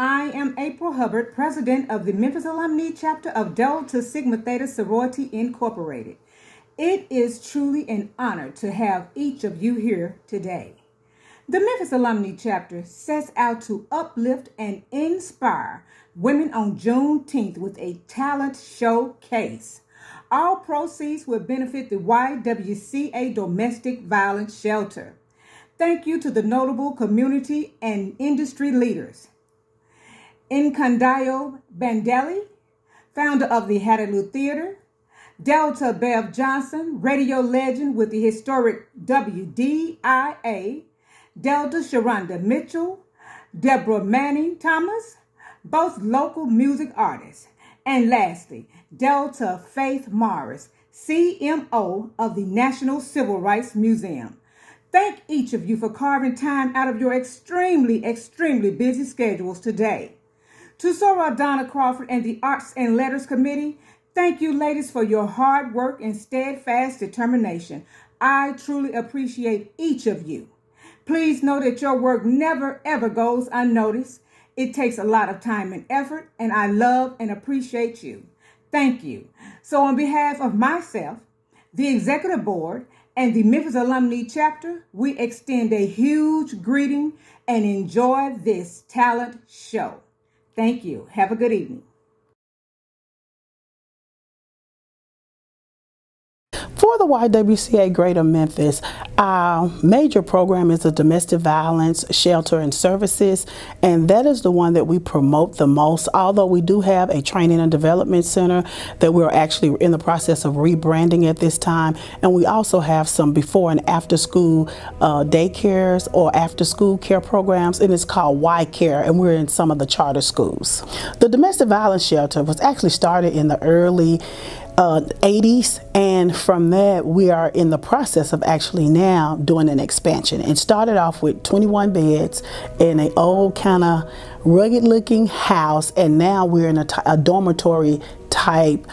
I am April Hubbard, president of the Memphis Alumni chapter of Delta Sigma Theta Sorority Incorporated. It is truly an honor to have each of you here today. The Memphis Alumni chapter sets out to uplift and inspire women on Juneteenth with a talent showcase. All proceeds will benefit the YWCA Domestic Violence Shelter. Thank you to the notable community and industry leaders. Incandayo Bandelli, founder of the Hattiloo Theater. Delta Bev Johnson, radio legend with the historic WDIA. Delta Sharonda Mitchell. Deborah Manning Thomas, both local music artists. And lastly, Delta Faith Morris, CMO of the National Civil Rights Museum. Thank each of you for carving time out of your extremely busy schedules today. To Soror Donna Crawford and the Arts and Letters Committee, thank you ladies for your hard work and steadfast determination. I truly appreciate each of you. Please know that your work never ever goes unnoticed. It takes a lot of time and effort, and I love and appreciate you. Thank you. So on behalf of myself, the Executive Board, and the Memphis Alumni chapter, we extend a huge greeting and enjoy this talent show. Thank you. Have a good evening. For the YWCA Greater Memphis, our major program is the Domestic Violence Shelter and Services, and that is the one that we promote the most, although we do have a training and development center that we're actually in the process of rebranding at this time, and we also have some before and after school daycares or after school care programs, and it's called Y Care, and we're in some of the charter schools. The Domestic Violence Shelter was actually started in the early 80s, and from that we are in the process of actually now doing an expansion. It started off with 21 beds in an old kind of rugged looking house, and now we're in a dormitory type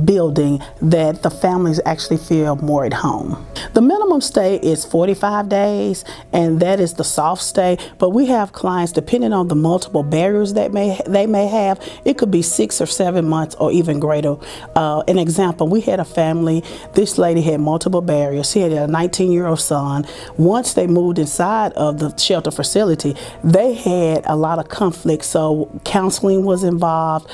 building that the families actually feel more at home. The minimum stay is 45 days, and that is the soft stay, but we have clients, depending on the multiple barriers that they may have, it could be 6 or 7 months or even greater. An example, we had a family, this lady had multiple barriers. She had a 19-year-old son. Once they moved inside of the shelter facility, they had a lot of conflict, so counseling was involved.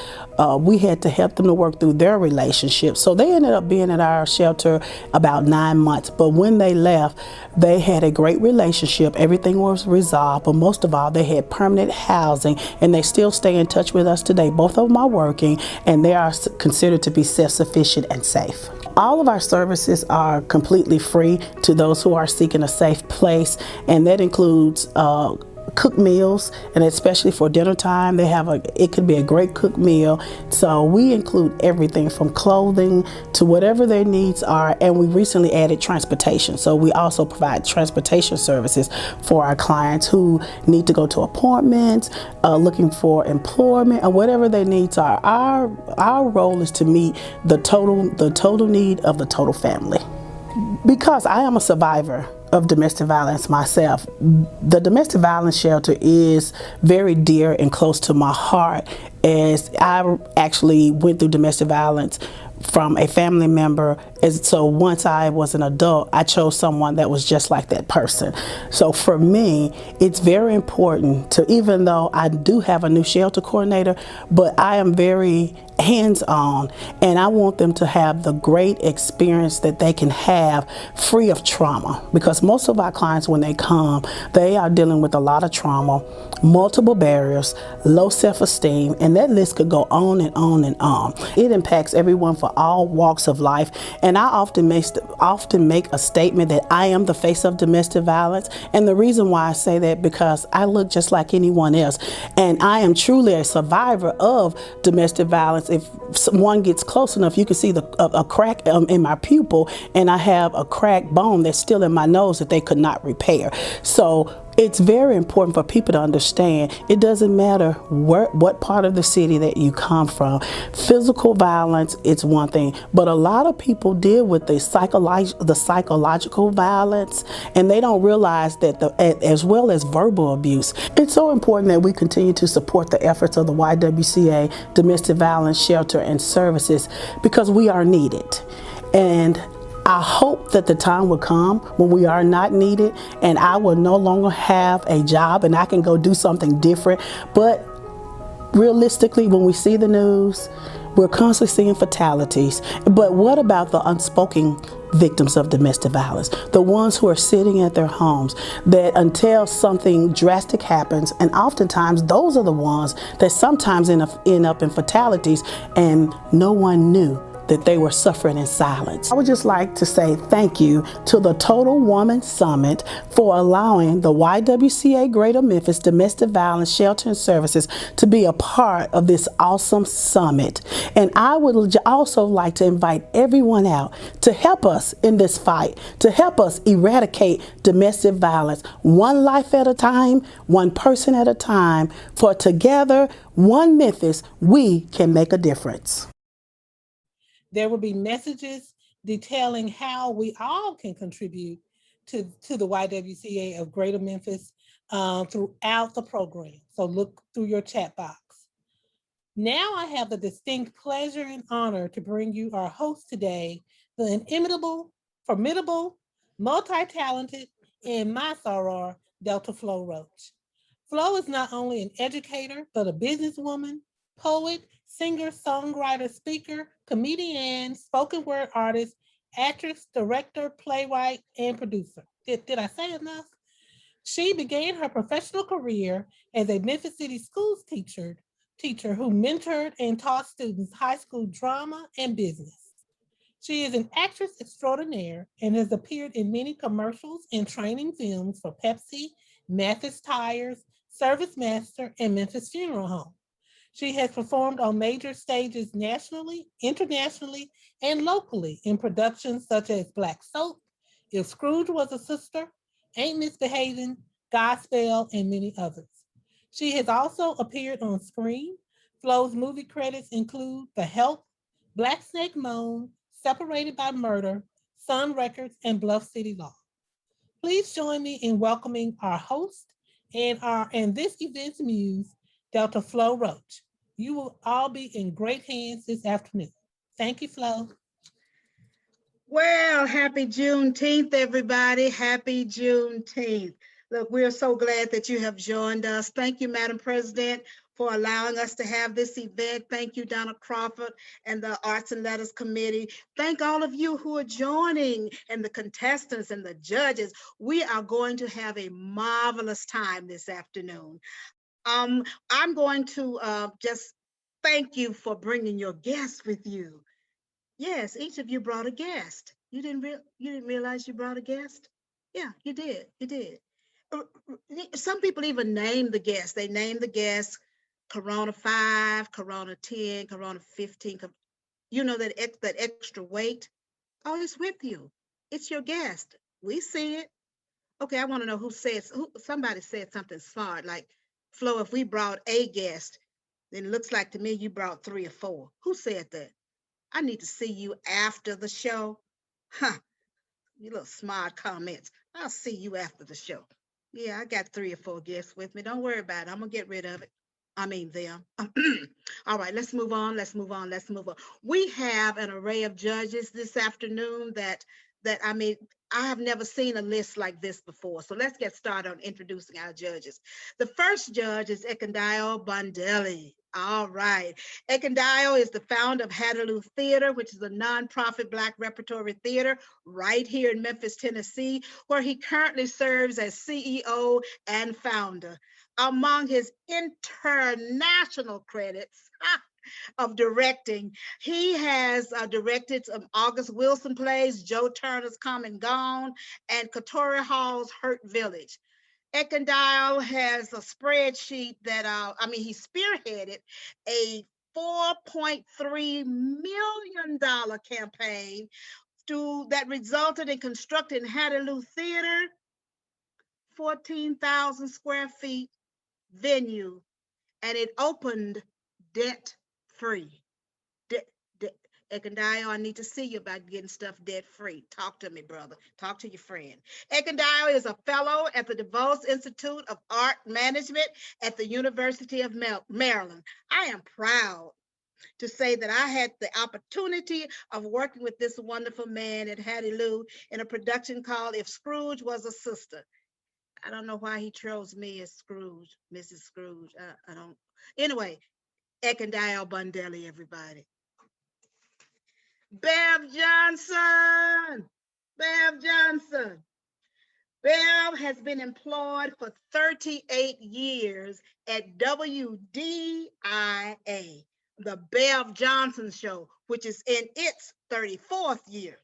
We had to help them to work through their relationship. So they ended up being at our shelter about 9 months. But when they left, they had a great relationship. Everything was resolved. But most of all, they had permanent housing, and they still stay in touch with us today. Both of them are working, and they are considered to be self-sufficient and safe. All of our services are completely free to those who are seeking a safe place, and that includes cooked meals, and especially for dinner time, it could be a great cooked meal. So we include everything from clothing to whatever their needs are, and we recently added transportation. So we also provide transportation services for our clients who need to go to appointments, looking for employment, or whatever their needs are. Our role is to meet the total need of the total family. Because I am a survivor of domestic violence myself, the domestic violence shelter is very dear and close to my heart, as I actually went through domestic violence from a family member. And so once I was an adult, I chose someone that was just like that person. So for me, it's very important to, even though I do have a new shelter coordinator, but I am very hands-on, and I want them to have the great experience that they can have free of trauma, because most of our clients, when they come, they are dealing with a lot of trauma, multiple barriers, low self-esteem, and that list could go on and on and on. It impacts everyone for all walks of life, and I often make a statement that I am the face of domestic violence, and the reason why I say that, because I look just like anyone else, and I am truly a survivor of domestic violence. If someone gets close enough, you can see a crack in my pupil, and I have a cracked bone that's still in my nose that they could not repair. So It's very important for people to understand it doesn't matter what part of the city that you come from. Physical violence, it's one thing, but a lot of people deal with the psychological violence, and they don't realize that as well as verbal abuse. It's so important that we continue to support the efforts of the YWCA Domestic Violence Shelter and Services, because we are needed. And I hope that the time will come when we are not needed and I will no longer have a job and I can go do something different. But realistically, when we see the news, we're constantly seeing fatalities. But what about the unspoken victims of domestic violence? The ones who are sitting at their homes, that until something drastic happens, and oftentimes those are the ones that sometimes end up in fatalities and no one knew that they were suffering in silence. I would just like to say thank you to the Total Woman Summit for allowing the YWCA Greater Memphis Domestic Violence Shelter and Services to be a part of this awesome summit. And I would also like to invite everyone out to help us in this fight, to help us eradicate domestic violence, one life at a time, one person at a time, for together, one Memphis, we can make a difference. There will be messages detailing how we all can contribute to the YWCA of Greater Memphis throughout the program. So look through your chat box. Now I have the distinct pleasure and honor to bring you our host today, the inimitable, formidable, multi-talented, and my soror, Delta Flo Roach. Flo is not only an educator, but a businesswoman, poet, singer, songwriter, speaker, comedian, spoken word artist, actress, director, playwright, and producer. Did I say enough? She began her professional career as a Memphis City schools teacher who mentored and taught students high school drama and business. She is an actress extraordinaire and has appeared in many commercials and training films for Pepsi, Mathis Tires, Service Master, and Memphis Funeral Home. She has performed on major stages nationally, internationally, and locally in productions such as Black Soap, If Scrooge Was a Sister, Ain't Misbehaving, Godspell, and many others. She has also appeared on screen. Flo's movie credits include The Help, Black Snake Moan, Separated by Murder, Sun Records, and Bluff City Law. Please join me in welcoming our host and this event's muse, Delta Flo Roach. You will all be in great hands this afternoon. Thank you, Flo. Well, happy Juneteenth, everybody. Happy Juneteenth. Look, we are so glad that you have joined us. Thank you, Madam President, for allowing us to have this event. Thank you, Donna Crawford and the Arts and Letters Committee. Thank all of you who are joining and the contestants and the judges. We are going to have a marvelous time this afternoon. I'm going to just thank you for bringing your guests with you. Yes, each of you brought a guest. You didn't realize you brought a guest? Yeah, you did. You did. Some people even name the guest. They name the guest Corona 5, Corona 10, Corona 15. You know that extra weight? Oh, it's with you. It's your guest. We see it. Okay, I want to know somebody said something smart like, Flo, if we brought a guest, then it looks like to me you brought 3 or 4. Who said that? I need to see you after the show. Huh, you little smart comments. I'll see you after the show. Yeah, I got 3 or 4 guests with me. Don't worry about it. I'm going to get rid of it. I mean them. All right, let's move on. Let's move on. Let's move on. We have an array of judges this afternoon that I mean, I have never seen a list like this before. So let's get started on introducing our judges. The first judge is Ekendayo Bondelli. All right. Ekendayo is the founder of Hattiloo Theater, which is a nonprofit Black repertory theater right here in Memphis, Tennessee, where he currently serves as CEO and founder. Among his international credits of directing, he has directed August Wilson plays, Joe Turner's Come and Gone, and Katori Hall's Hurt Village. Ekendayo has a spreadsheet that, he spearheaded a $4.3 million campaign that resulted in constructing Hattiloo Theater 14,000 square feet venue, and it opened debt free. De- de- Ekendio, I need to see you about getting stuff debt free. Talk to me, brother. Talk to your friend. Ekendio is a fellow at the DeVos Institute of Art Management at the University of Maryland. I am proud to say that I had the opportunity of working with this wonderful man at Hattie Lou in a production called If Scrooge Was a Sister. I don't know why he chose me as Scrooge, Mrs. Scrooge. I don't. Anyway, Ekendio Bundelli, everybody. Bev Johnson. Bev Johnson. Bev has been employed for 38 years at WDIA, the Bev Johnson Show, which is in its 34th year.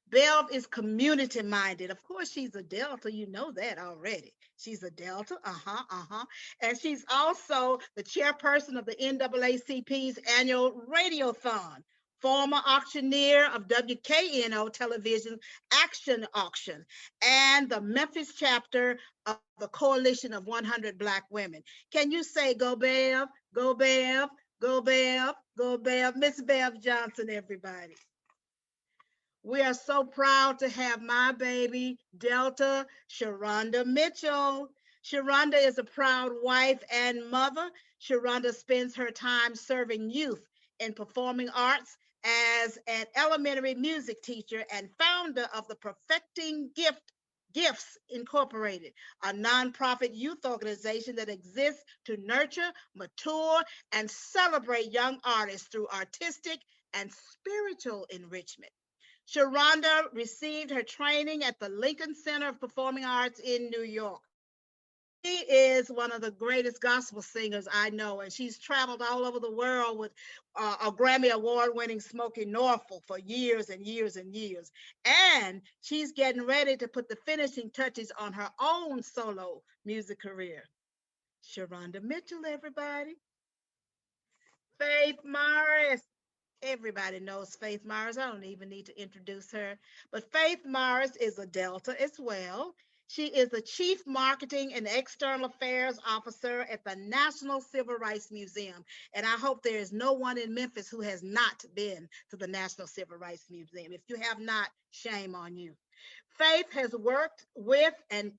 Bev is community minded. Of course, she's a Delta. You know that already. She's a Delta. And she's also the chairperson of the NAACP's annual Radiothon, former auctioneer of WKNO Television Action Auction, and the Memphis chapter of the Coalition of 100 Black Women. Can you say, go Bev, go Bev, go Bev, go Bev? Miss Bev Johnson, everybody. We are so proud to have my baby, Delta Sharonda Mitchell. Sharonda is a proud wife and mother. Sharonda spends her time serving youth in performing arts as an elementary music teacher and founder of the Perfecting Gifts Incorporated, a nonprofit youth organization that exists to nurture, mature, and celebrate young artists through artistic and spiritual enrichment. Sharonda received her training at the Lincoln Center of Performing Arts in New York. She is one of the greatest gospel singers I know, and she's traveled all over the world with a Grammy Award-winning Smokey Norfolk for years and years and years. And she's getting ready to put the finishing touches on her own solo music career. Sharonda Mitchell, everybody. Faith Morris. Everybody knows Faith Morris. I don't even need to introduce her. But Faith Morris is a Delta as well. She is the Chief Marketing and External Affairs Officer at the National Civil Rights Museum. And I hope there is no one in Memphis who has not been to the National Civil Rights Museum. If you have not, shame on you. Faith has worked with and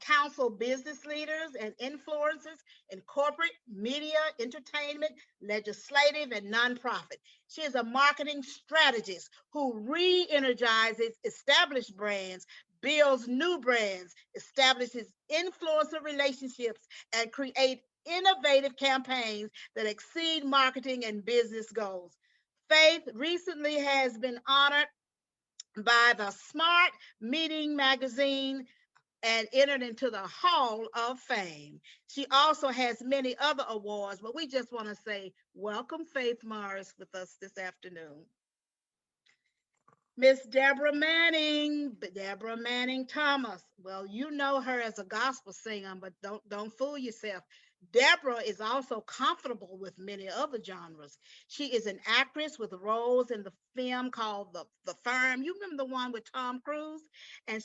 counsel business leaders and influencers in corporate, media, entertainment, legislative, and nonprofit. She is a marketing strategist who re-energizes established brands, builds new brands, establishes influencer relationships, and create innovative campaigns that exceed marketing and business goals. Faith recently has been honored by the Smart Meeting magazine and entered into the Hall of Fame. She also has many other awards, but we just want to say welcome Faith Morris with us this afternoon. Miss Deborah Manning Thomas. Well, you know her as a gospel singer, but don't fool yourself. Deborah is also comfortable with many other genres. She is an actress with roles in the film called The Firm. You remember the one with Tom Cruise? And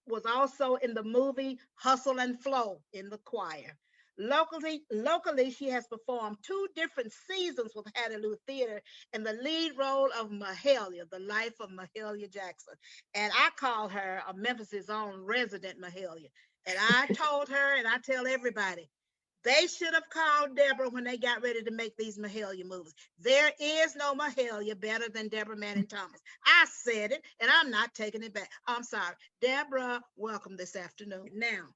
was also in the movie Hustle and Flow in the choir. Locally, she has performed 2 different seasons with Hattie Lou Theater in the lead role of Mahalia, the life of Mahalia Jackson. And I call her a Memphis's own resident Mahalia. And I told her, and I tell everybody, they should have called Deborah when they got ready to make these Mahalia movies. There is no Mahalia better than Deborah Manning Thomas. I said it, and I'm not taking it back. I'm sorry. Deborah, welcome this afternoon. Now,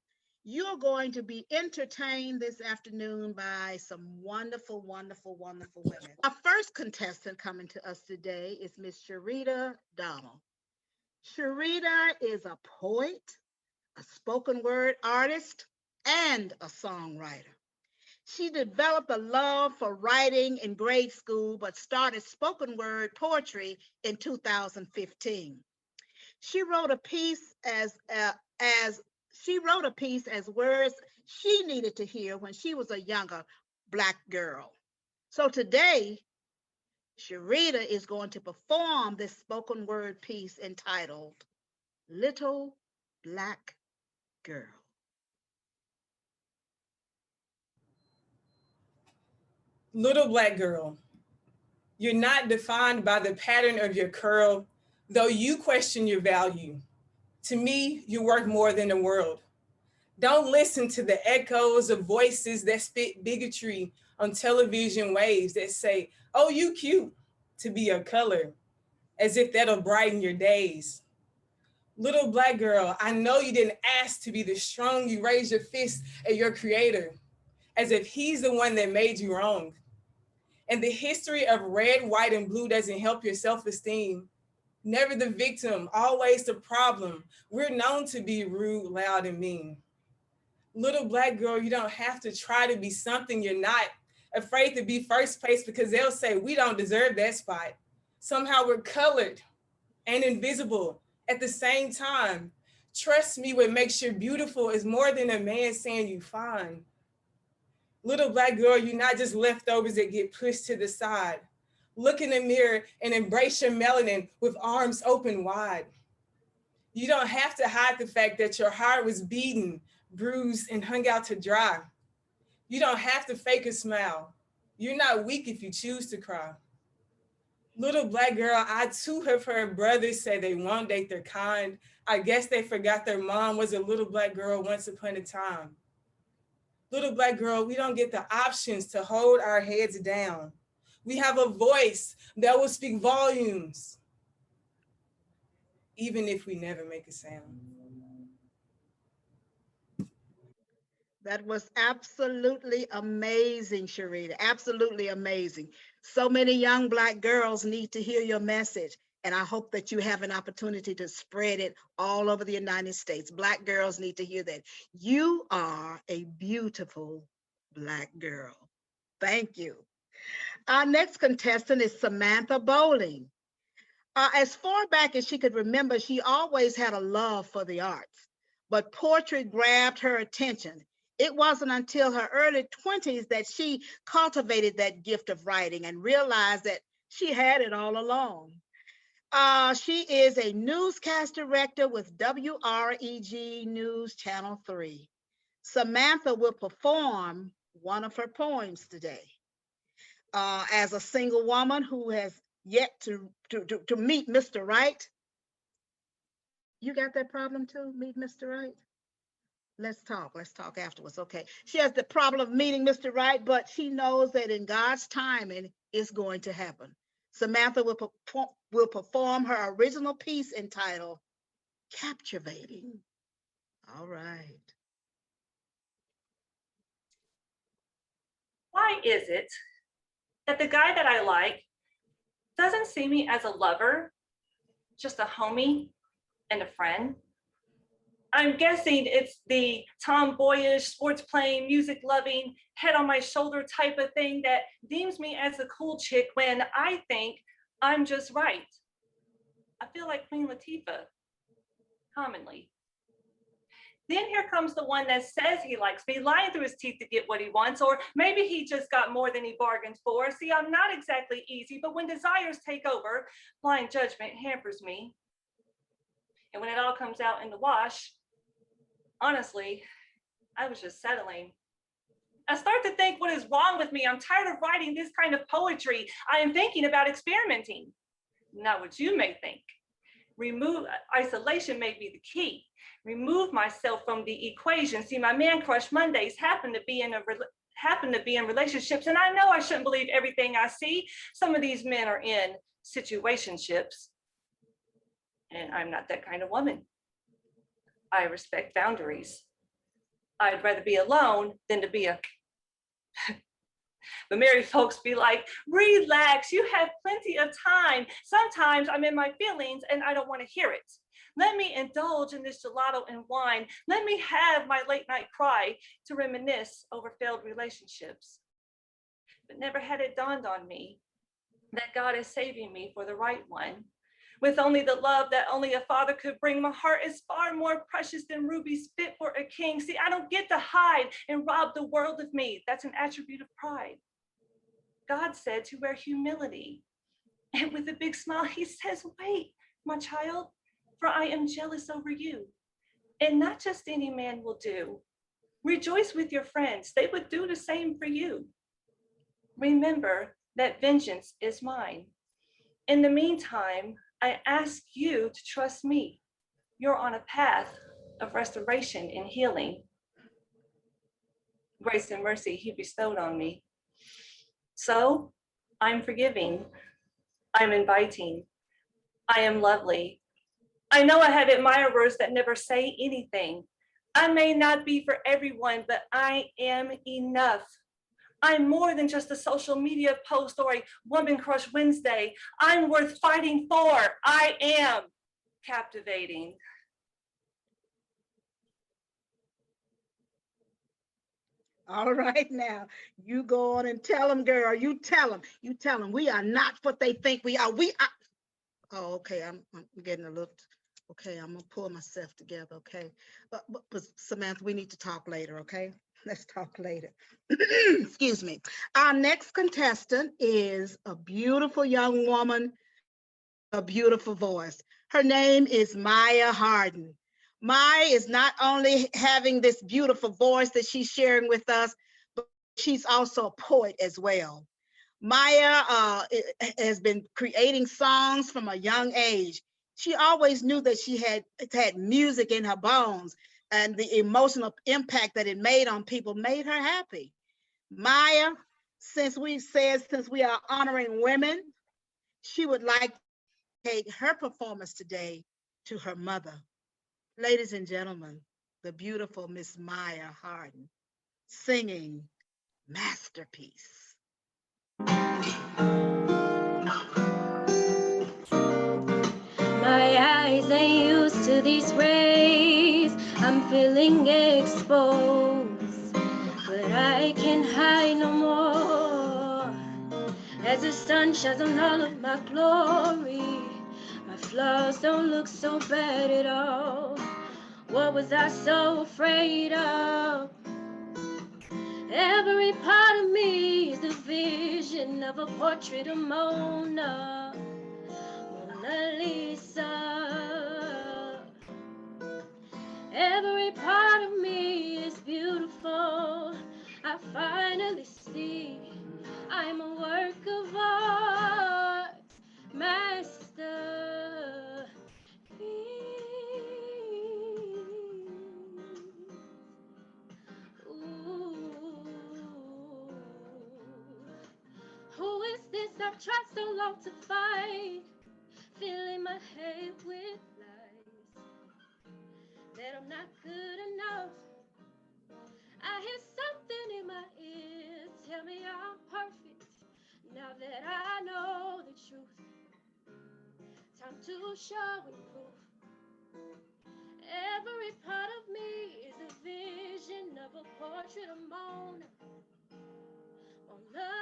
you're going to be entertained this afternoon by some wonderful, wonderful, wonderful women. Our first contestant coming to us today is Miss Sharita Donald. Sharita is a poet, a spoken word artist, and a songwriter. She developed a love for writing in grade school, but started spoken word poetry in 2015. She wrote a piece as words she needed to hear when she was a younger Black girl. So today, Sharita is going to perform this spoken word piece entitled Little Black Girl. Little black girl, you're not defined by the pattern of your curl, though you question your value. To me, you're worth more than the world. Don't listen to the echoes of voices that spit bigotry on television waves that say, oh, you cute to be a color, as if that'll brighten your days. Little black girl, I know you didn't ask to be the strong. You raise your fist at your creator, as if he's the one that made you wrong. And the history of red, white, and blue doesn't help your self-esteem. Never the victim, always the problem. We're known to be rude, loud, and mean. Little black girl, you don't have to try to be something you're not. Afraid to be first place because they'll say we don't deserve that spot. Somehow we're colored and invisible at the same time. Trust me, what makes you beautiful is more than a man saying you fine. Little black girl, you're not just leftovers that get pushed to the side. Look in the mirror and embrace your melanin with arms open wide. You don't have to hide the fact that your heart was beaten, bruised, and hung out to dry. You don't have to fake a smile. You're not weak if you choose to cry. Little black girl, I too have heard brothers say they won't date their kind. I guess they forgot their mom was a little black girl once upon a time. Little black girl, we don't get the options to hold our heads down. We have a voice that will speak volumes, even if we never make a sound. That was absolutely amazing, Sharita. Absolutely amazing. So many young Black girls need to hear your message. And I hope that you have an opportunity to spread it all over the United States. Black girls need to hear that. You are a beautiful Black girl. Thank you. Our next contestant is Samantha Bowling. As far back as she could remember, she always had a love for the arts, but poetry grabbed her attention. It wasn't until her early 20s that she cultivated that gift of writing and realized that she had it all along. She is a newscast director with WREG News Channel 3. Samantha will perform one of her poems today. As a single woman who has yet to meet Mr. Right. You got that problem too, meet Mr. Right? Let's talk afterwards, okay? She has the problem of meeting Mr. Right, but she knows that in God's timing, it's going to happen. Samantha will perform her original piece entitled Captivating. All right. Why is it that the guy that I like doesn't see me as a lover, just a homie and a friend? I'm guessing it's the tomboyish, sports playing, music loving, head on my shoulder type of thing that deems me as a cool chick when I think I'm just right. I feel like Queen Latifah, commonly. Then here comes the one that says he likes me, lying through his teeth to get what he wants, or maybe he just got more than he bargained for. See, I'm not exactly easy, but when desires take over, blind judgment hampers me. And when it all comes out in the wash, honestly, I was just settling. I start to think, what is wrong with me? I'm tired of writing this kind of poetry. I am thinking about experimenting. Not what you may think. Isolation may be the key. Remove myself from the equation. See, my man crush Mondays happen to be in relationships, and I know I shouldn't believe everything I see. Some of these men are in situationships, and I'm not that kind of woman. I respect boundaries. I'd rather be alone than to be a The married folks be like, relax, you have plenty of time. Sometimes I'm in my feelings and I don't want to hear it. Let me indulge in this gelato and wine. Let me have my late night cry to reminisce over failed relationships. But never had it dawned on me that God is saving me for the right one. With only the love that only a father could bring, my heart is far more precious than rubies fit for a king. See, I don't get to hide and rob the world of me. That's an attribute of pride. God said to wear humility. And with a big smile, he says, wait, my child, for I am jealous over you. And not just any man will do. Rejoice with your friends. They would do the same for you. remember that vengeance is mine. In the meantime, I ask you to trust me. You're on a path of restoration and healing. Grace and mercy he bestowed on me. So I'm forgiving. I'm inviting. I am lovely. I know I have admirers that never say anything. I may not be for everyone, but I am enough. I'm more than just a social media post or a Woman Crush Wednesday. I'm worth fighting for. I am captivating. All right, now you go on and tell them, girl. You tell them. You tell them we are not what they think we are. We are. Oh, okay. I'm getting a little. Okay, I'm gonna pull myself together. Okay, but Samantha, we need to talk later. Okay, let's talk later. Excuse me. Our next contestant is a beautiful young woman, a beautiful voice. Her name is Maya Hardin. Maya is not only having this beautiful voice that she's sharing with us, but she's also a poet as well. Maya has been creating songs from a young age. She always knew that she had music in her bones, and the emotional impact that it made on people made her happy. Maya, since we are honoring women, she would like take her performance today to her mother. Ladies and gentlemen, the beautiful Miss Maya Hardin singing Masterpiece. My eyes ain't used to these rays. I'm feeling exposed, but I can't hide no more. As the sun shines on all of my glory, my flaws don't look so bad at all. What was I so afraid of? Every part of me is the vision of a portrait of Mona Lisa. Every part of me is beautiful. I finally see I'm a work of art, master. Who is this I've tried so long to find? Filling my head with lies that I'm not good enough. I hear something in my ear tell me I'm perfect. Now that I know the truth, time to show and prove. Every part of me is a vision of a portrait of Mona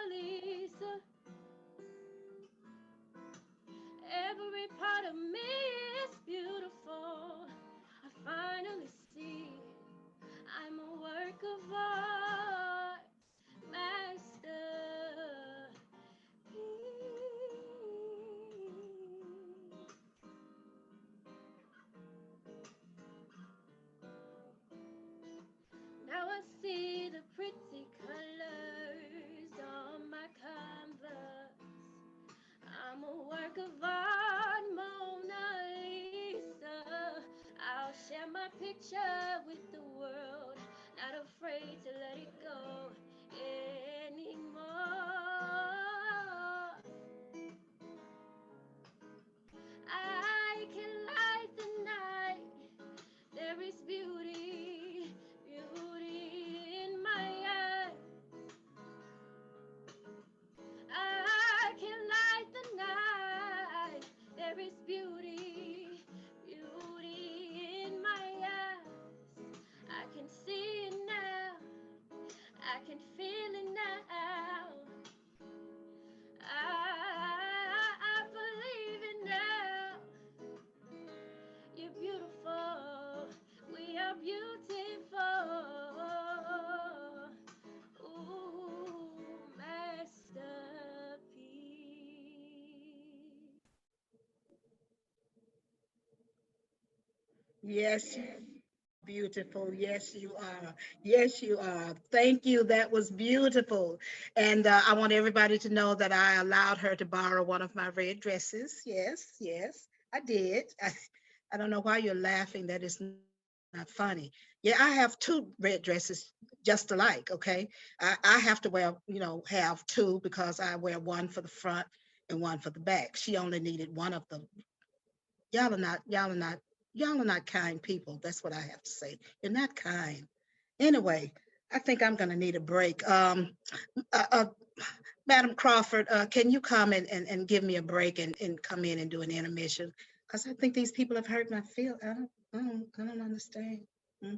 Lisa. Every part of me is beautiful. I finally see I'm a work of art, master. Now I see the pretty colors on my canvas. I'm a work of art, Mona Lisa. I'll share my picture with the world, not afraid to let it go anymore. I can light the night. There is beauty, beauty in my eyes. I can light the night. There is beauty, beauty in my eyes. I can see it now. I can feel it now. I believe it now. You're beautiful. We are beautiful. Ooh, masterpiece. Yes, beautiful. Yes, you are. Yes, you are. Thank you. That was beautiful. And I want everybody to know that I allowed her to borrow one of my red dresses. Yes, yes, I did. I don't know why you're laughing. That is not funny. Yeah, I have two red dresses just alike. Okay. I have to wear, have two because I wear one for the front and one for the back. She only needed one of them. Y'all are not kind people. That's what I have to say. You're not kind. Anyway, I think I'm gonna need a break. Uh, uh, Madam Crawford, can you come and give me a break and come in and do an intermission? Because I think these people have hurt my feel. I don't understand. Hmm?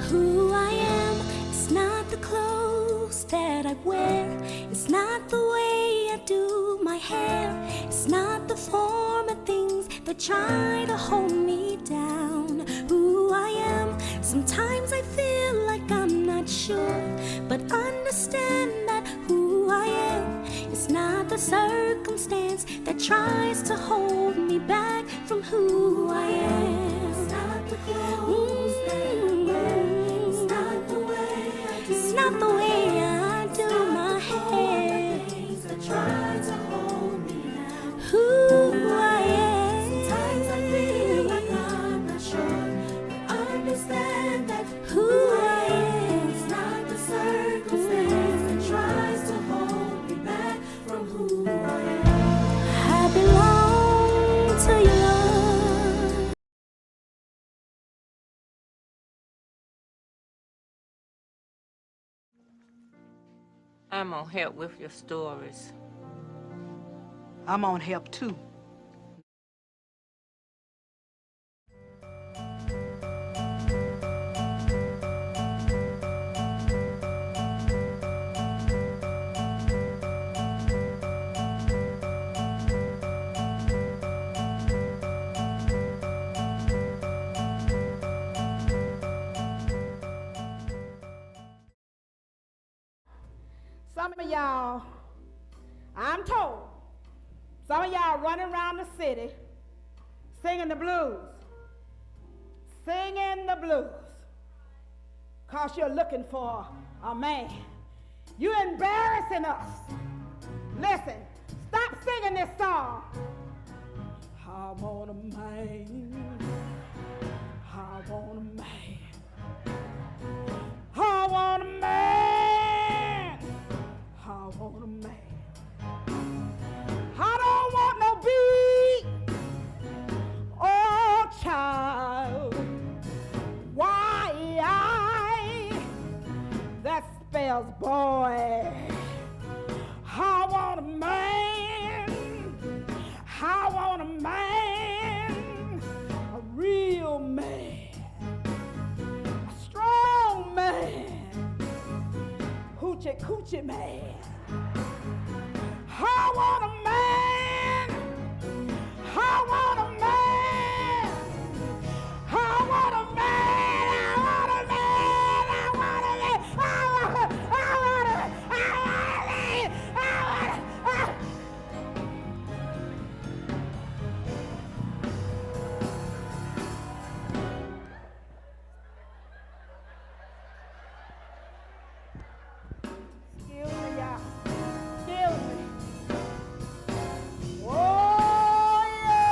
Who I am is not the clothes that I wear. It's not the way I do my hair. It's not the form of things that try to hold me down. Who I am, sometimes I feel like I'm not sure. But understand that who I am is not the circumstance that tries to hold me back from who I am. It's not the clothes that I wear. It's not the way I do my hair. Try to hold me down. Who I am. Sometimes I feel like I'm not sure, but understand that who I am is not the circumstance that tries to hold me back from who I am. I belong to your love. I'm gonna help with your stories. I'm on help too. Some of y'all, I'm told, some of y'all running around the city singing the blues. Singing the blues. Because you're looking for a man. You embarrassing us. Listen, stop singing this song. I want a man. I want a man. I want a man. I want a man. I don't want no beat. Oh, child. That spells boy. I want a man. I want a man. A real man. A strong man. Hoochie coochie man. I want a man. I want a man. I want a man. I want a man. I want a man. I want a man. Excuse me, y'all. Excuse me. Oh, yeah.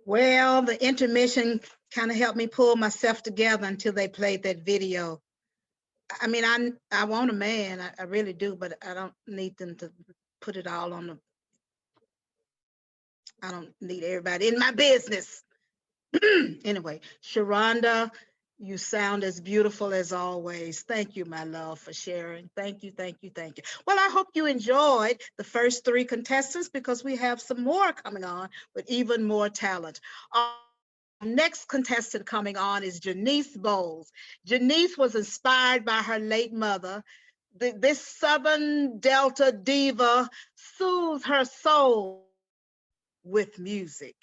Well, the intermission kind of helped me pull myself together until they played that video. I mean, I want a man, I really do, but I don't need them to put it all on the, I don't need everybody in my business. Anyway, Sharonda, you sound as beautiful as always. Thank you, my love, for sharing. Thank you, thank you, thank you. Well, I hope you enjoyed the first 3 contestants because we have some more coming on with even more talent. Our next contestant coming on is Janice Bowles. Janice was inspired by her late mother. This Southern Delta diva soothes her soul with music.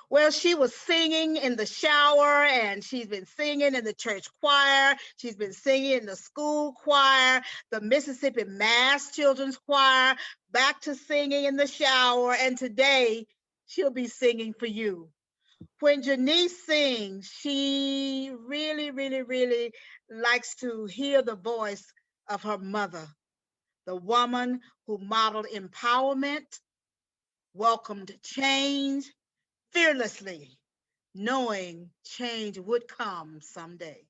Well, she was singing in the shower, and she's been singing in the church choir. She's been singing in the school choir, the Mississippi Mass Children's Choir, back to singing in the shower. And today she'll be singing for you. When Janice sings, she really, really, really likes to hear the voice of her mother, the woman who modeled empowerment, welcomed change fearlessly, knowing change would come someday.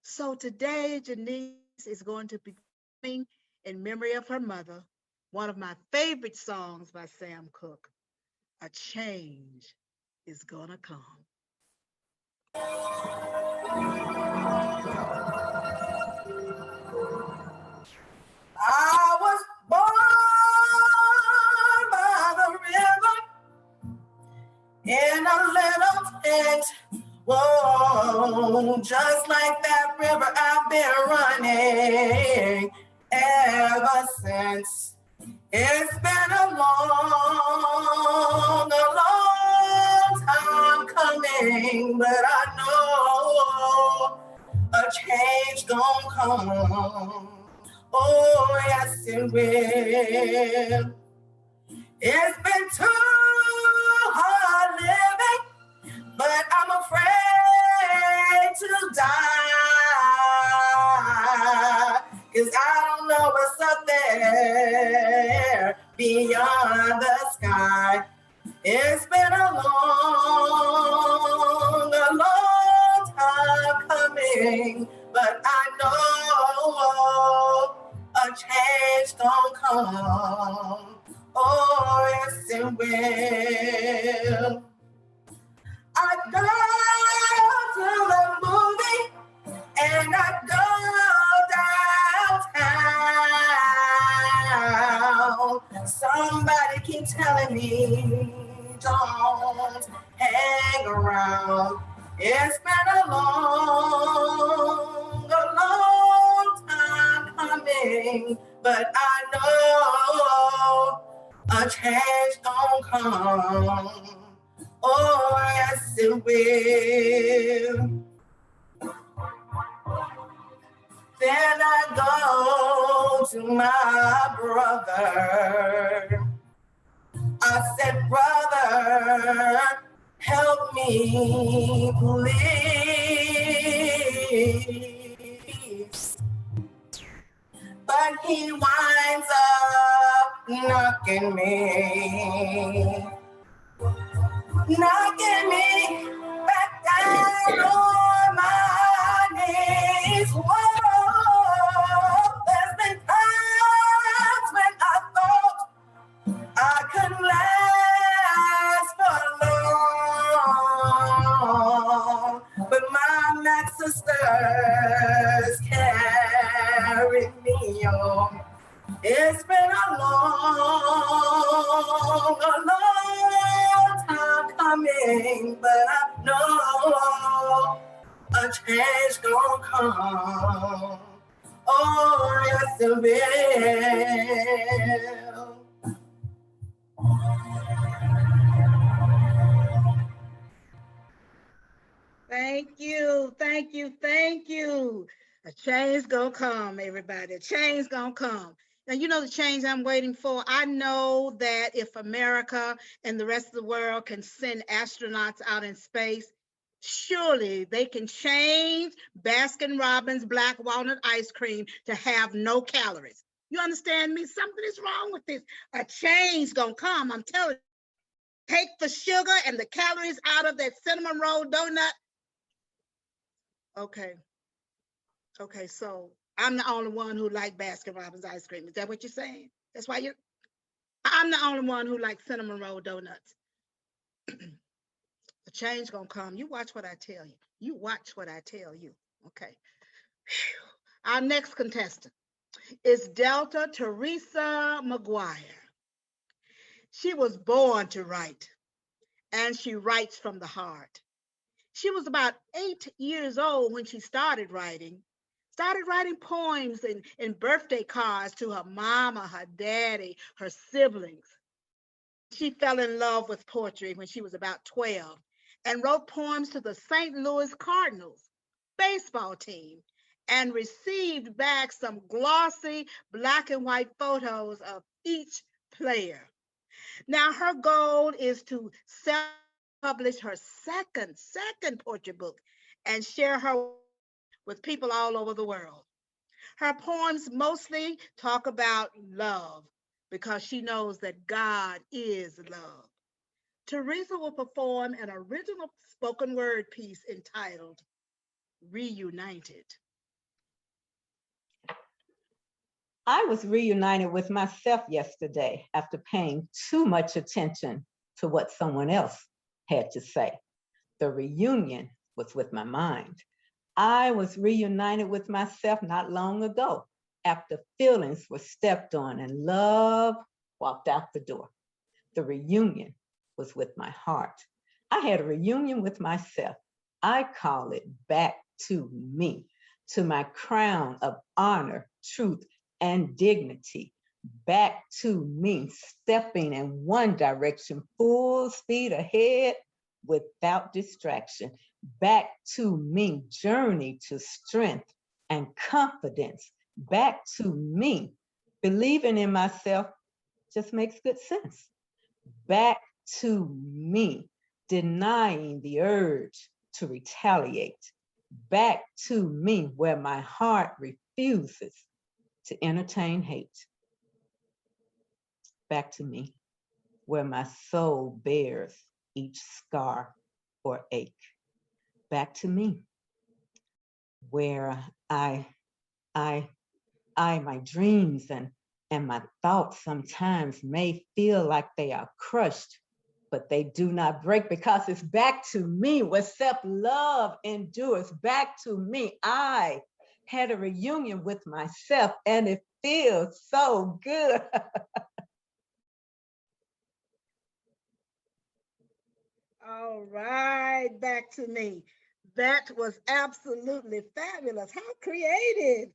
So today, Janice is going to be singing in memory of her mother, one of my favorite songs by Sam Cooke, A Change is Gonna Come. I was born by the river in a little tent. Whoa, just like that river I've been running ever since. It's been a long time coming, but I know a change gonna come. Oh, yes, it will. It's been too hard living, but I'm afraid to die, 'cause I don't know what's up there beyond the sky. It's been a long time coming, but I know a change gon' come. Oh, yes, it will. I go to the movie and I go downtown. Somebody keep telling me, don't hang around. It's been a long time coming, but I know a change gon' come. Oh, yes, it will. Then I go to my brother. I said, brother, help me, please. But he winds up knocking me back down on my knees. Whoa, there's been times when I thought I couldn't last for long, but my Mac sisters carried me on. It's been a long time coming, but I know a change gonna come. Oh, yes, it will. Thank you, thank you, thank you. A change gonna come, everybody. A change gonna come. Now, you know the change I'm waiting for? I know that if America and the rest of the world can send astronauts out in space, surely they can change Baskin Robbins black walnut ice cream to have no calories. You understand me? Something is wrong with this. A change gonna come, I'm telling you. Take the sugar and the calories out of that cinnamon roll donut. Okay, so I'm the only one who like Baskin Robbins ice cream. Is that what you're saying? That's why I'm the only one who likes cinnamon roll donuts. A change gonna come. You watch what I tell you. You watch what I tell you. Okay. Whew. Our next contestant is Delta Teresa McGuire. She was born to write, and she writes from the heart. She was about 8 years old when she started writing poems and birthday cards to her mama, her daddy, her siblings. She fell in love with poetry when she was about 12 and wrote poems to the St. Louis Cardinals baseball team and received back some glossy black and white photos of each player. Now her goal is to self-publish her second poetry book and share her with people all over the world. Her poems mostly talk about love because she knows that God is love. Teresa will perform an original spoken word piece entitled Reunited. I was reunited with myself yesterday after paying too much attention to what someone else had to say. The reunion was with my mind. I was reunited with myself not long ago after feelings were stepped on and love walked out the door. The reunion was with my heart. I had a reunion with myself. I call it back to me, to my crown of honor, truth, and dignity. Back to me, stepping in one direction, full speed ahead without distraction. Back to me, journey to strength and confidence. Back to me, believing in myself just makes good sense. Back to me, denying the urge to retaliate. Back to me, where my heart refuses to entertain hate. Back to me, where my soul bears each scar or ache. Back to me, where my dreams and my thoughts sometimes may feel like they are crushed, but they do not break because it's back to me where self-love endures. Back to me. I had a reunion with myself and it feels so good. All right, back to me. That was absolutely fabulous. How creative.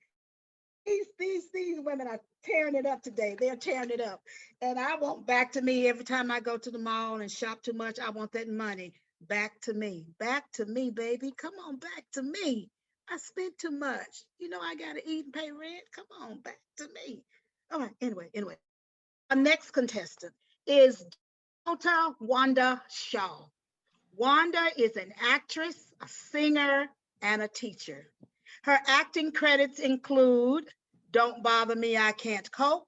These women are tearing it up today. They're tearing it up. And I want back to me every time I go to the mall and shop too much. I want that money back to me. Back to me, baby. Come on, back to me. I spent too much. You know, I got to eat and pay rent. Come on, back to me. All right, anyway. Our next contestant is Delta Wanda Shaw. Wanda is an actress, a singer, and a teacher. Her acting credits include Don't Bother Me, I Can't Cope,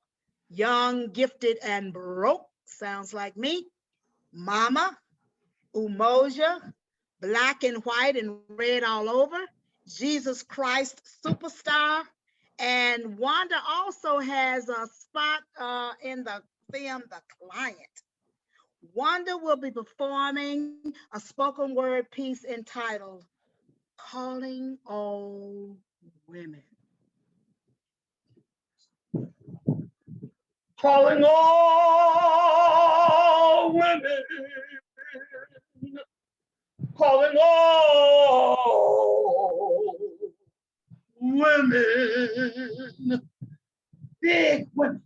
Young, Gifted, and Broke, sounds like me, Mama, Umoja, Black and White and Red All Over, Jesus Christ Superstar, and Wanda also has a spot in the film The Client. Wanda will be performing a spoken word piece entitled Calling All Women. Calling all women, calling all women, big women,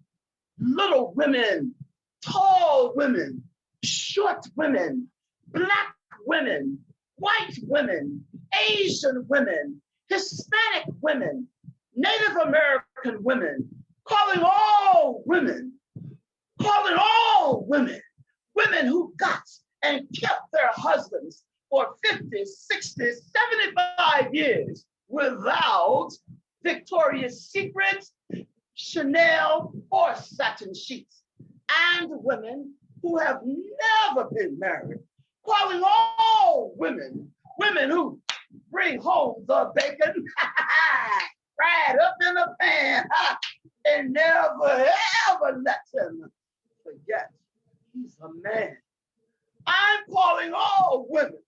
little women, tall women, short women, black women, white women, Asian women, Hispanic women, Native American women, calling all women, women who got and kept their husbands for 50, 60, 75 years without Victoria's Secret, Chanel, or satin sheets, and women who have never been married, calling all women who bring home the bacon fried up in a pan and never ever let him forget he's a man. I'm calling all women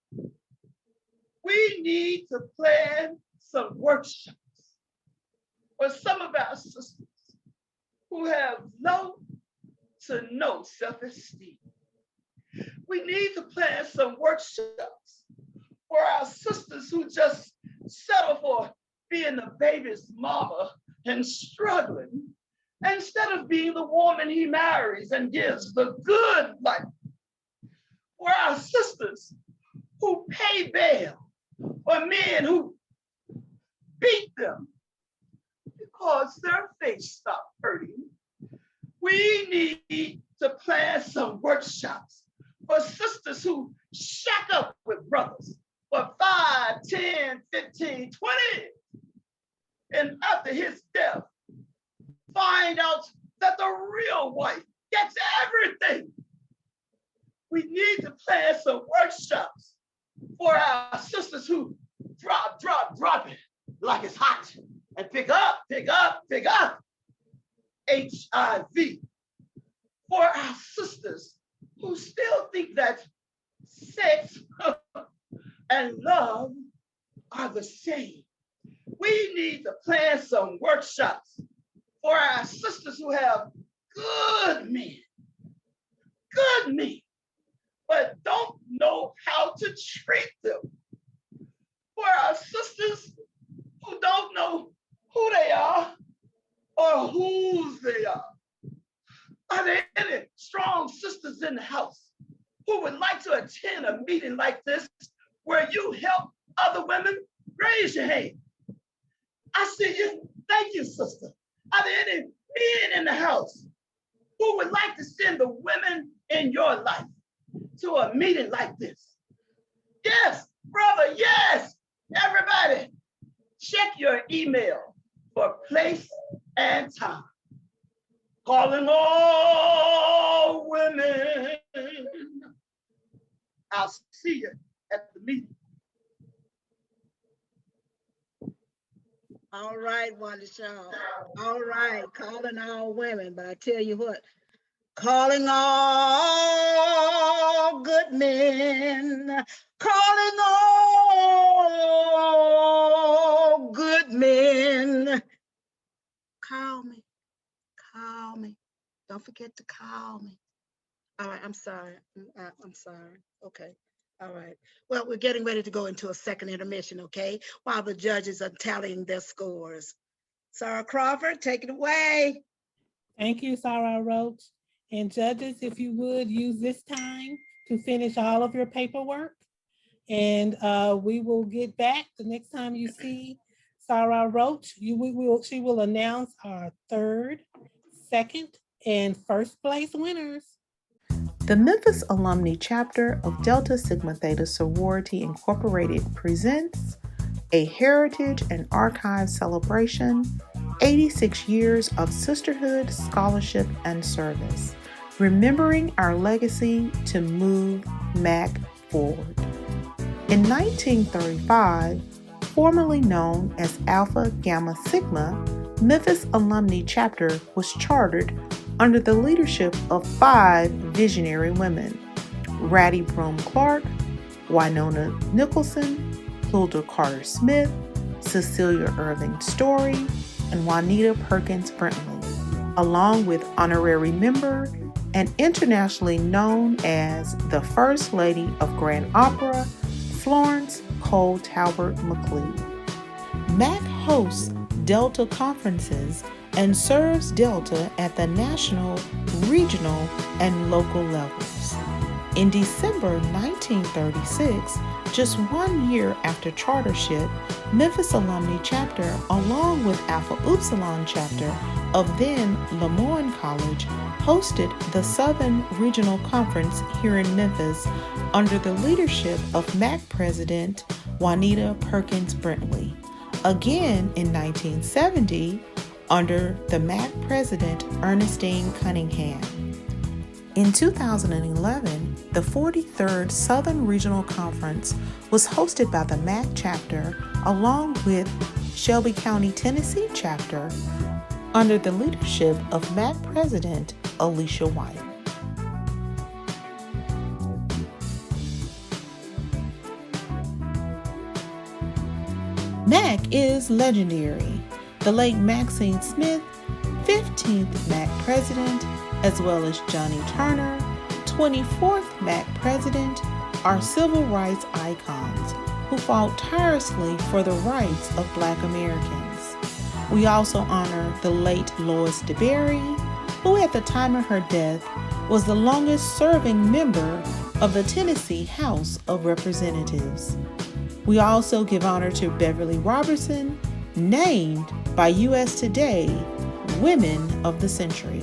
We need to plan some workshops for some of our sisters who have low to no self-esteem. We need to plan some workshops for our sisters who just settle for being the baby's mama and struggling instead of being the woman he marries and gives the good life. For our sisters who pay bail for men who beat them because their face stopped hurting. We need to plan some workshops for sisters who shack up with brothers for 5, 10, 15, 20, and after his death, find out that the real wife gets everything. We need to plan some workshops for our sisters who drop it like it's hot and pick up HIV. For our sisters who still think that sex and love are the same. We need to plan some workshops for our sisters who have good men, but don't know how to treat them. For our sisters who don't know who they are or whose they are. Are there any strong sisters in the house who would like to attend a meeting like this where you help other women? Raise your hand. I see you. Thank you, sister. Are there any men in the house who would like to send the women in your life to a meeting like this? Yes, brother, yes. Everybody, check your email for place and time. Calling all women. I'll see you at the meeting. All right, Wally Shaw. All right, calling all women, but I tell you what, calling all good men, calling all good men. Call me. Don't forget to call me. All right, I'm sorry. I'm sorry. Okay. All right. Well, we're getting ready to go into a second intermission, okay? While the judges are tallying their scores. Sarah Crawford, take it away. Thank you, Sarah Roach. And judges, if you would use this time to finish all of your paperwork. And we will get back the next time you see Sarah Roach. She will announce our third, second, and first place winners. The Memphis Alumni Chapter of Delta Sigma Theta Sorority Incorporated presents a Heritage and Archive Celebration, 86 Years of Sisterhood, Scholarship, and Service, remembering our legacy to move MAC forward. In 1935, formerly known as Alpha Gamma Sigma, Memphis Alumni Chapter was chartered under the leadership of 5 visionary women: Rattie Broom Clark, Winona Nicholson, Hilda Carter Smith, Cecilia Irving Story, and Juanita Perkins Brentley, along with honorary member and internationally known as the First Lady of Grand Opera, Florence Cole Talbert McLeod. MAC hosts Delta conferences and serves Delta at the national, regional, and local levels. In December 1936, just 1 year after chartership, Memphis Alumni Chapter, along with Alpha Upsilon Chapter of then Lemoyne College, hosted the Southern Regional Conference here in Memphis under the leadership of MAC President Juanita Perkins Brentley. Again in 1970, under the MAC President Ernestine Cunningham. In 2011, the 43rd Southern Regional Conference was hosted by the MAC Chapter along with Shelby County, Tennessee Chapter under the leadership of MAC President Alicia White. Mac is legendary. The late Maxine Smith, 15th MAC president, as well as Johnny Turner, 24th MAC president, are civil rights icons who fought tirelessly for the rights of Black Americans. We also honor the late Lois DeBerry, who at the time of her death was the longest serving member of the Tennessee House of Representatives. We also give honor to Beverly Robertson, named by US Today Women of the Century.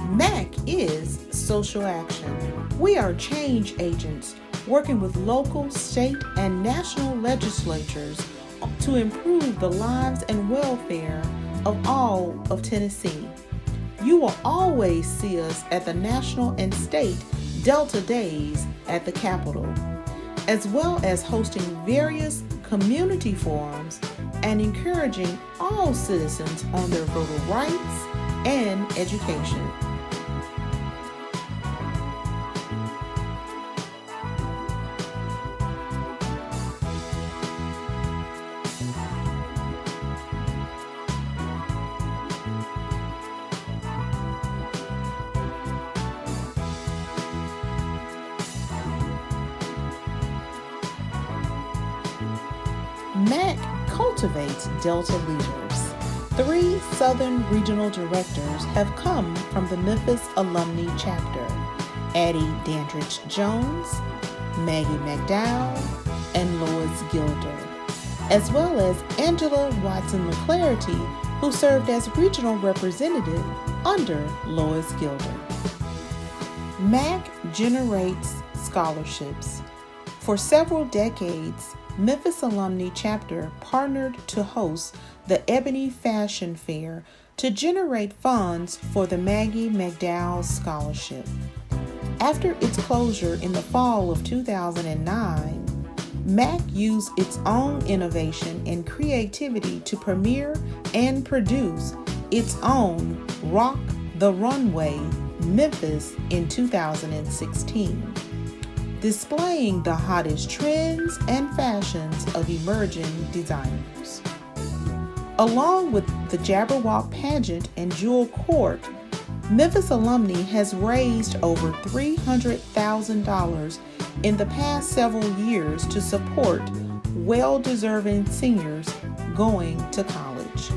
MAC is social action. We are change agents working with local, state, and national legislatures to improve the lives and welfare of all of Tennessee. You will always see us at the national and state Delta Days at the Capitol, as well as hosting various community forums and encouraging all citizens on their voter rights and education. MAC cultivates Delta leaders. 3 Southern Regional Directors have come from the Memphis Alumni Chapter: Addie Dandridge Jones, Maggie McDowell, and Lois Gilder, as well as Angela Watson McClarity, who served as Regional Representative under Lois Gilder. MAC generates scholarships. For several decades, Memphis Alumni Chapter partnered to host the Ebony Fashion Fair to generate funds for the Maggie McDowell Scholarship. After its closure in the fall of 2009, MAC used its own innovation and creativity to premiere and produce its own Rock the Runway Memphis in 2016. Displaying the hottest trends and fashions of emerging designers. Along with the Jabberwock Pageant and Jewel Court, Memphis Alumni has raised over $300,000 in the past several years to support well-deserving seniors going to college.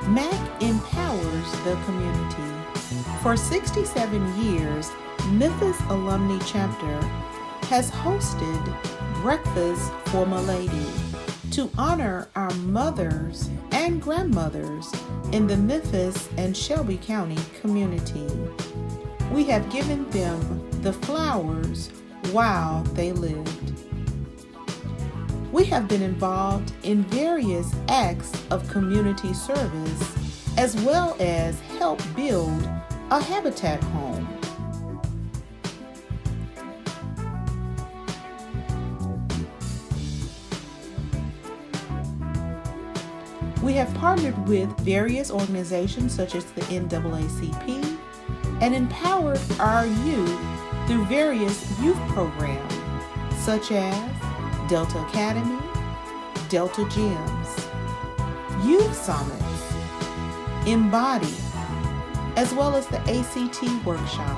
MAC empowers the community. For 67 years, Memphis Alumni Chapter has hosted Breakfast for Milady to honor our mothers and grandmothers in the Memphis and Shelby County community. We have given them the flowers while they lived. We have been involved in various acts of community service, as well as help build a Habitat home. We have partnered with various organizations such as the NAACP and empowered our youth through various youth programs such as Delta Academy, Delta Gyms, Youth Summits, Embody, as well as the ACT workshop.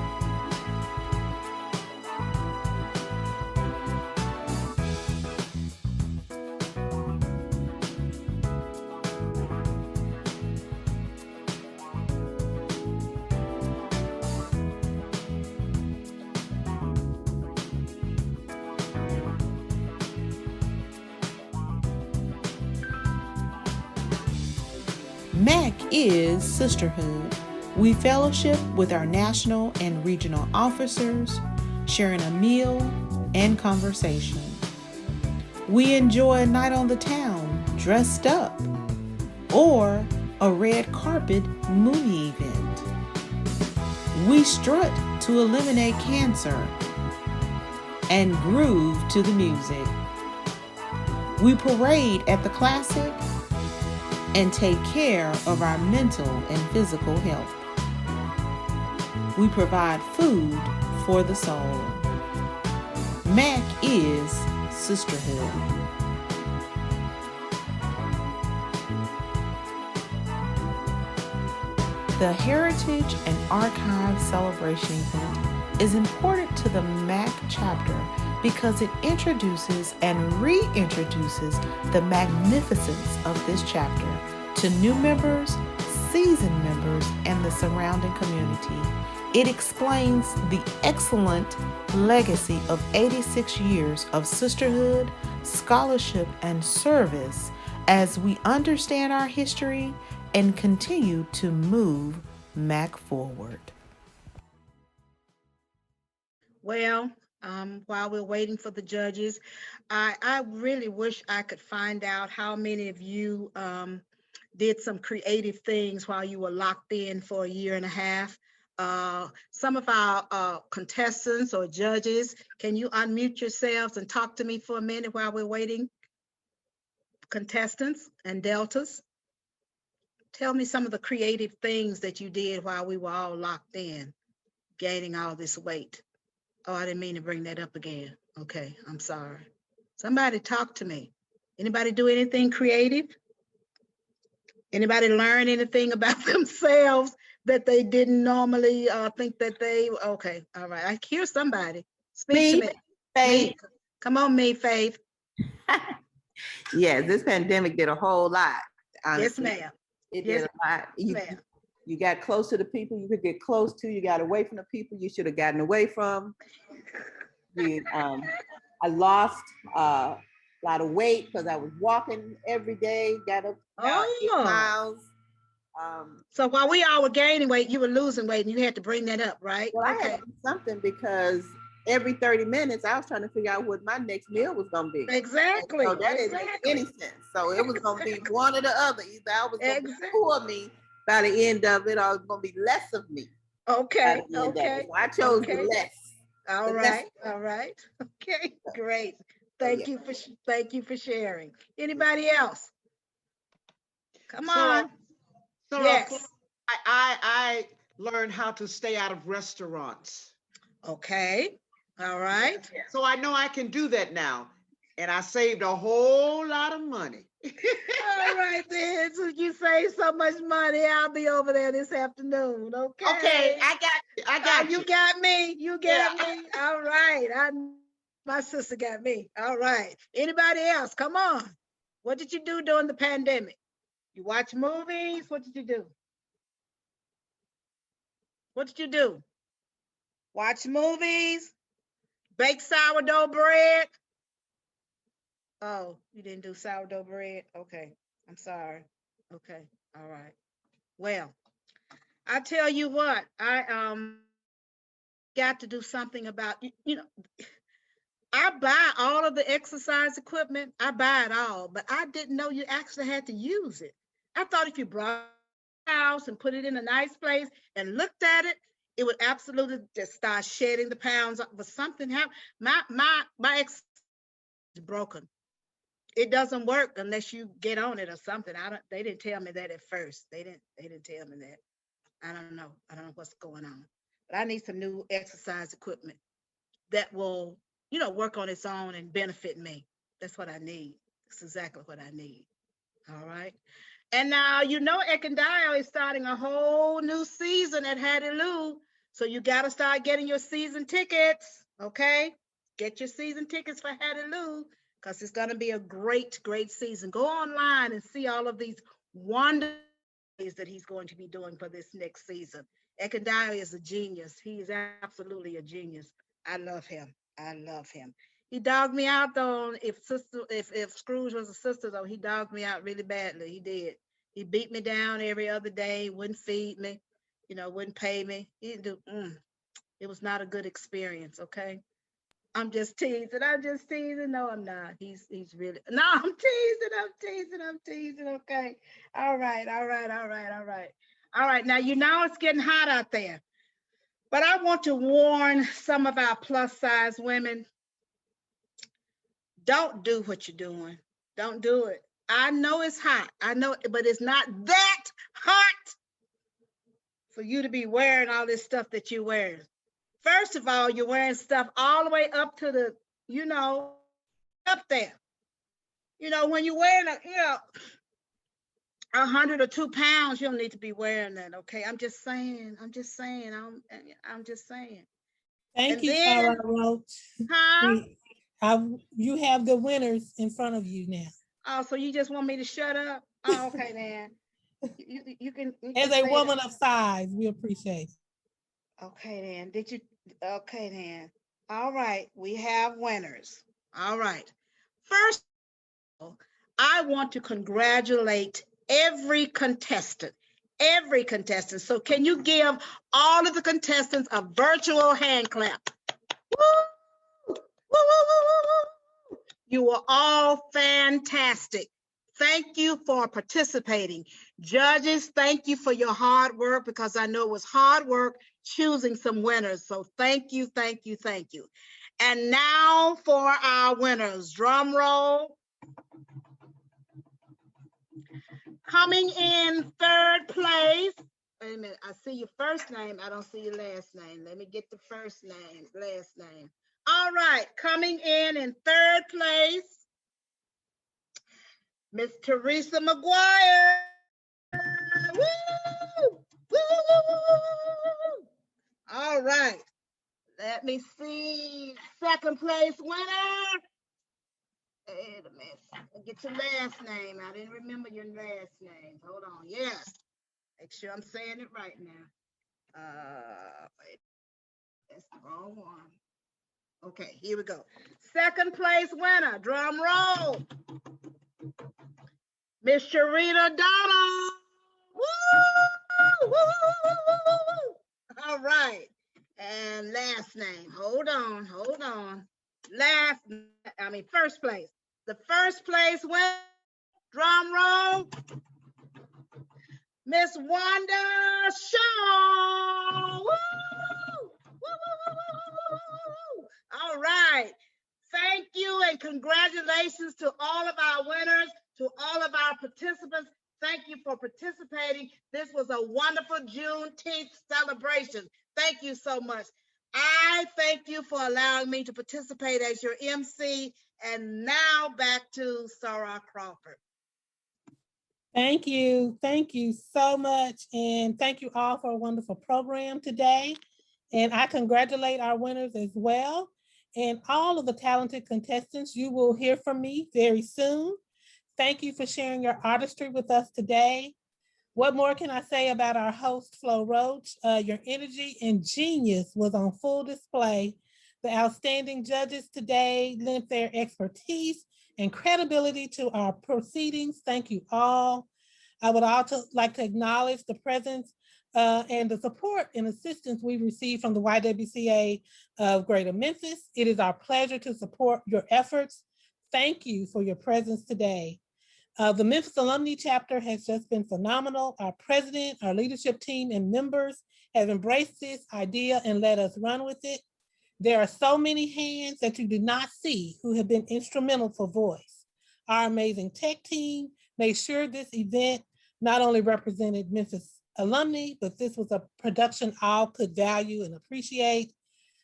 MAC is sisterhood. We fellowship with our national and regional officers, sharing a meal and conversation. We enjoy a night on the town, dressed up, or a red carpet movie event. We strut to eliminate cancer and groove to the music. We parade at the classic and take care of our mental and physical health. We provide food for the soul. MAC is sisterhood. The Heritage and Archive Celebration event is important to the MAC chapter because it introduces and reintroduces the magnificence of this chapter to new members, seasoned members, and the surrounding community. It explains the excellent legacy of 86 years of sisterhood, scholarship, and service as we understand our history and continue to move MAC forward. Well, while we're waiting for the judges, I really wish I could find out how many of you did some creative things while you were locked in for a year and a half. Some of our contestants or judges, can you unmute yourselves and talk to me for a minute while we're waiting? Contestants and Deltas, tell me some of the creative things that you did while we were all locked in, gaining all this weight. Oh, I didn't mean to bring that up again. Okay, I'm sorry. Somebody talk to me. Anybody do anything creative? Anybody learn anything about themselves that they didn't normally think that they, okay, all right. I hear somebody. Speak to me. Faith. Me. Come on, me, Faith. Yes, this pandemic did a whole lot. Yes, Honestly. ma'am. It Yes, did a lot. ma'am. You got close to the people you could get close to. You got away from the people you should have gotten away from. I lost a lot of weight because I was walking every day, got up 8 miles. So while we all were gaining weight, you were losing weight and you had to bring that up, right? Well, I had to do something because every 30 minutes I was trying to figure out what my next meal was going to be. Exactly. So that didn't make any sense. So it was going to be one or the other. Either I was going to be more of me by the end of it, or it was going to be less of me. Okay. Okay. So I chose the less. All right. All right. Okay. Great. Thank you for sharing. Anybody else? Come on. So Yes. I learned how to stay out of restaurants. Okay. All right. So I know I can do that now. And I saved a whole lot of money. All right then. So you save so much money, I'll be over there this afternoon. Okay. Okay, I got you. You got me. You got me. All right. My sister got me. All right. Anybody else? Come on. What did you do during the pandemic? You watch movies? What did you do? What did you do? Watch movies? Bake sourdough bread? Oh, you didn't do sourdough bread? Okay, I'm sorry. Okay, all right. Well, I tell you what, I got to do something about, you know, I buy all of the exercise equipment. I buy it all, but I didn't know you actually had to use it. I thought if you brought it to the house and put it in a nice place and looked at it, it would absolutely just start shedding the pounds. But something happened. My exercise is broken. It doesn't work unless you get on it or something. They didn't tell me that at first. They didn't tell me that. I don't know what's going on. But I need some new exercise equipment that will, you know, work on its own and benefit me. That's what I need. That's exactly what I need. All right. And now, you know, Ekendio is starting a whole new season at Hattie Lou. So you got to start getting your season tickets. Okay. Get your season tickets for Hattie Lou, because it's going to be a great, great season. Go online and see all of these wonderful things that he's going to be doing for this next season. Ekendio is a genius. He is absolutely a genius. I love him. I love him. He dogged me out though. If Scrooge was a sister though, he dogged me out really badly. He did. He beat me down every other day, wouldn't feed me, you know, wouldn't pay me. He didn't do, it was not a good experience, okay? I'm just teasing. No, I'm not. He's really, no, I'm teasing, okay? All right. All right, now you know it's getting hot out there. But I want to warn some of our plus size women, don't do what you're doing. Don't do it. I know it's hot. I know, but it's not that hot for you to be wearing all this stuff that you're wearing. First of all, you're wearing stuff all the way up to the, you know, up there. You know, when you're wearing a, you know, 100 or 2 pounds, you don't need to be wearing that. Okay, I'm just saying. I'm just saying. Thank And you, then, Sarah Roach. huh? You have the winners in front of you now. Oh, so you just want me to shut up? Oh, okay, then. You can As a say woman that. of size, we appreciate it. Okay, then. Did you? Okay, then. All right, we have winners. All right. First, I want to congratulate every contestant. Every contestant. So can you give all of the contestants a virtual hand clap? Woo! Woo, woo, woo, woo, woo. You were all fantastic. Thank you for participating. Judges, thank you for your hard work, because I know it was hard work choosing some winners. So thank you, thank you, thank you. And now for our winners. Drum roll. Coming in third place. Wait a minute, I see your first name. I don't see your last name. Let me get the first name, last name. All right, coming in third place, Miss Teresa McGuire. Woo! Woo, woo, woo, woo. All right, let me see. Second place winner. Wait a minute, get your last name. I didn't remember your last name. Hold on, yes. Make sure I'm saying it right now. Wait, that's the wrong one. Okay, here we go. Second place winner, drum roll. Miss Sharita Donald. Woo! Woo, woo, woo, woo, woo. All right. And last name. Hold on. First place. The first place winner, drum roll. Miss Wanda Shaw. Woo! Woo, woo, woo, woo, woo. All right. Thank you and congratulations to all of our winners, to all of our participants. Thank you for participating. This was a wonderful Juneteenth celebration. Thank you so much. I thank you for allowing me to participate as your MC. And now back to Sarah Crawford. Thank you. Thank you so much. And thank you all for a wonderful program today. And I congratulate our winners as well. And all of the talented contestants, you will hear from me very soon. Thank you for sharing your artistry with us today. What more can I say about our host, Flo Roach? Your energy and genius was on full display. The outstanding judges today lent their expertise and credibility to our proceedings. Thank you all. I would also like to acknowledge the presence and the support and assistance we received from the YWCA of Greater Memphis. It is our pleasure to support your efforts. Thank you for your presence today. The Memphis Alumni Chapter has just been phenomenal. Our president, our leadership team, and members have embraced this idea and let us run with it. There are so many hands that you do not see who have been instrumental for Voice. Our amazing tech team made sure this event not only represented Memphis alumni, but this was a production all could value and appreciate.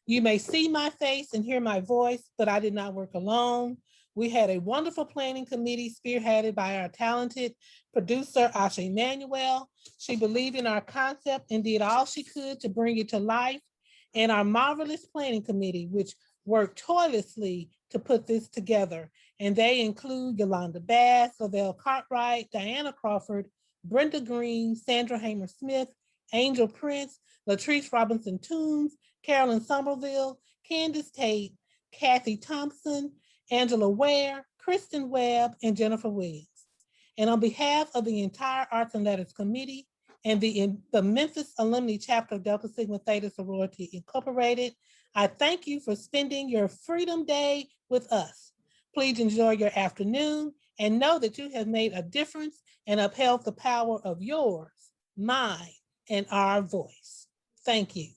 You may see my face and hear my voice, but I did not work alone. We had a wonderful planning committee spearheaded by our talented producer, Asha Emanuel. She believed in our concept and did all she could to bring it to life. And our marvelous planning committee, which worked tirelessly to put this together. And they include Yolanda Bass, Lavelle Cartwright, Diana Crawford, Brenda Green, Sandra Hamer-Smith, Angel Prince, Latrice Robinson Toombs, Carolyn Somerville, Candace Tate, Kathy Thompson, Angela Ware, Kristen Webb, and Jennifer Williams. And on behalf of the entire Arts and Letters Committee and the Memphis Alumni Chapter of Delta Sigma Theta Sorority Incorporated, I thank you for spending your Freedom Day with us. Please enjoy your afternoon and know that you have made a difference and upheld the power of yours, mine, and our voice. Thank you.